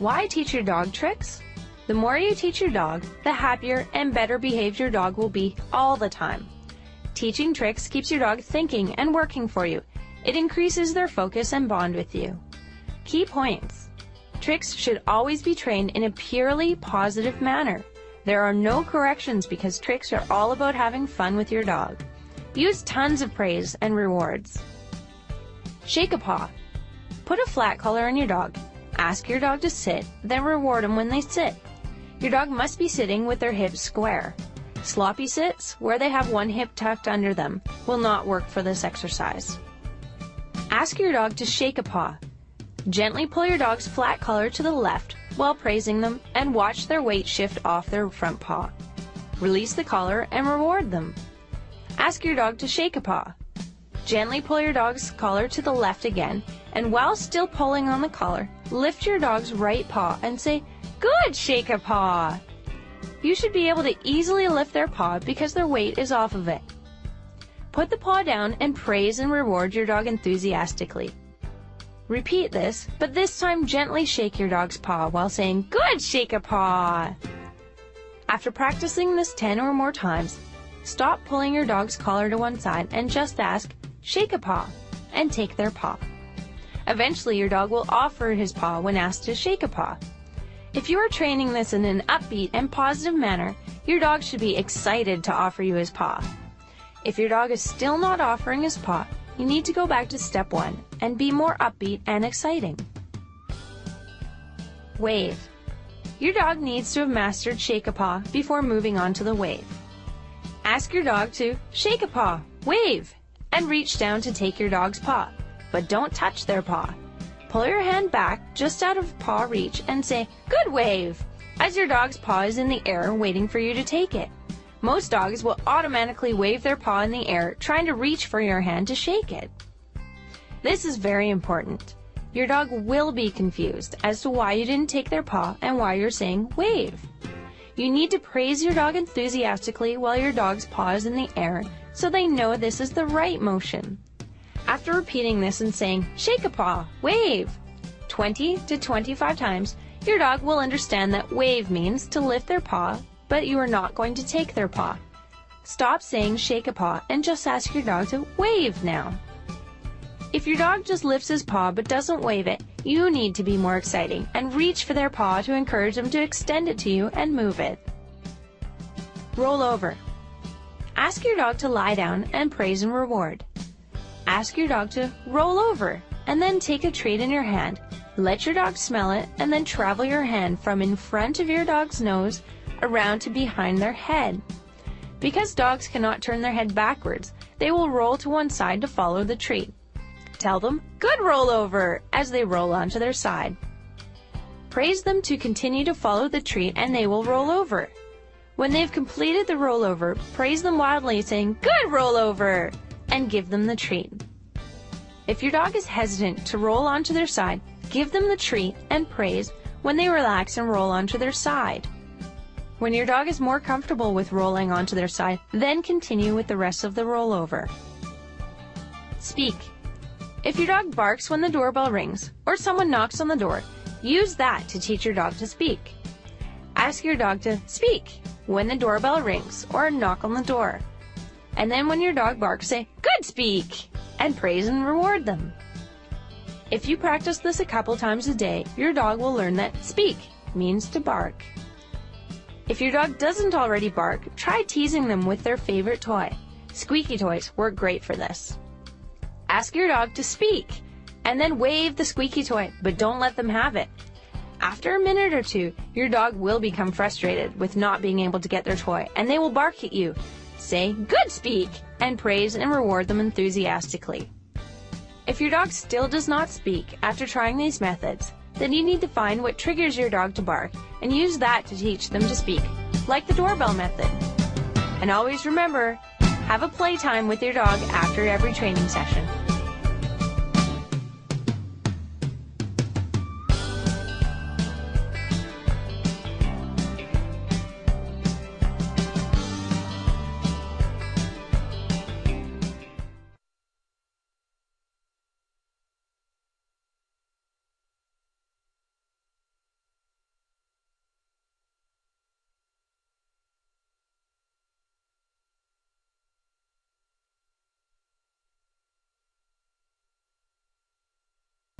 Why teach your dog tricks? The more you teach your dog, the happier and better behaved your dog will be all the time. Teaching tricks keeps your dog thinking and working for you. It increases their focus and bond with you. Key points. Tricks should always be trained in a purely positive manner. There are no corrections because tricks are all about having fun with your dog. Use tons of praise and rewards. Shake a paw. Put a flat collar on your dog. Ask your dog to sit, then reward them when they sit. Your dog must be sitting with their hips square. Sloppy sits, where they have one hip tucked under them, will not work for this exercise. Ask your dog to shake a paw. Gently pull your dog's flat collar to the left while praising them and watch their weight shift off their front paw. Release the collar and reward them. Ask your dog to shake a paw. Gently pull your dog's collar to the left again, and while still pulling on the collar, lift your dog's right paw and say, "Good, shake a paw." You should be able to easily lift their paw because their weight is off of it. Put the paw down and praise and reward your dog enthusiastically. Repeat this, but this time gently shake your dog's paw while saying, "Good, shake a paw." After practicing this 10 or more times, stop pulling your dog's collar to one side and just ask, "Shake a paw," and take their paw. Eventually, your dog will offer his paw when asked to shake a paw. If you are training this in an upbeat and positive manner, your dog should be excited to offer you his paw. If your dog is still not offering his paw, you need to go back to step 1 and be more upbeat and exciting. Wave. Your dog needs to have mastered shake a paw before moving on to the wave. Ask your dog to shake a paw, wave, and reach down to take your dog's paw, but don't touch their paw. Pull your hand back just out of paw reach and say, "Good wave," as your dog's paw is in the air waiting for you to take it. Most dogs will automatically wave their paw in the air, trying to reach for your hand to shake it. This is very important. Your dog will be confused as to why you didn't take their paw and why you're saying wave. You need to praise your dog enthusiastically while your dog's paw is in the air so they know this is the right motion. After repeating this and saying, "Shake a paw, wave," 20 to 25 times, your dog will understand that wave means to lift their paw, but you are not going to take their paw. Stop saying shake a paw and just ask your dog to wave now. If your dog just lifts his paw but doesn't wave it, you need to be more exciting and reach for their paw to encourage them to extend it to you and move it. Roll over. Ask your dog to lie down and praise and reward. Ask your dog to roll over and then take a treat in your hand. Let your dog smell it and then travel your hand from in front of your dog's nose around to behind their head. Because dogs cannot turn their head backwards, they will roll to one side to follow the treat. Tell them, "Good roll over," as they roll onto their side. Praise them to continue to follow the treat and they will roll over. When they've completed the rollover, praise them wildly saying, "Good roll over," and give them the treat. If your dog is hesitant to roll onto their side, give them the treat and praise when they relax and roll onto their side. When your dog is more comfortable with rolling onto their side, then continue with the rest of the rollover. Speak. If your dog barks when the doorbell rings or someone knocks on the door, use that to teach your dog to speak. Ask your dog to speak when the doorbell rings or knock on the door. And then when your dog barks, say, "Good speak," and praise and reward them. If you practice this a couple times a day, your dog will learn that speak means to bark. If your dog doesn't already bark, try teasing them with their favorite toy. Squeaky toys work great for this. Ask your dog to speak, and then wave the squeaky toy, but don't let them have it. After a minute or two, your dog will become frustrated with not being able to get their toy, and they will bark at you. Say, "Good speak," and praise and reward them enthusiastically. If your dog still does not speak after trying these methods, then you need to find what triggers your dog to bark and use that to teach them to speak, like the doorbell method. And always remember, have a playtime with your dog after every training session.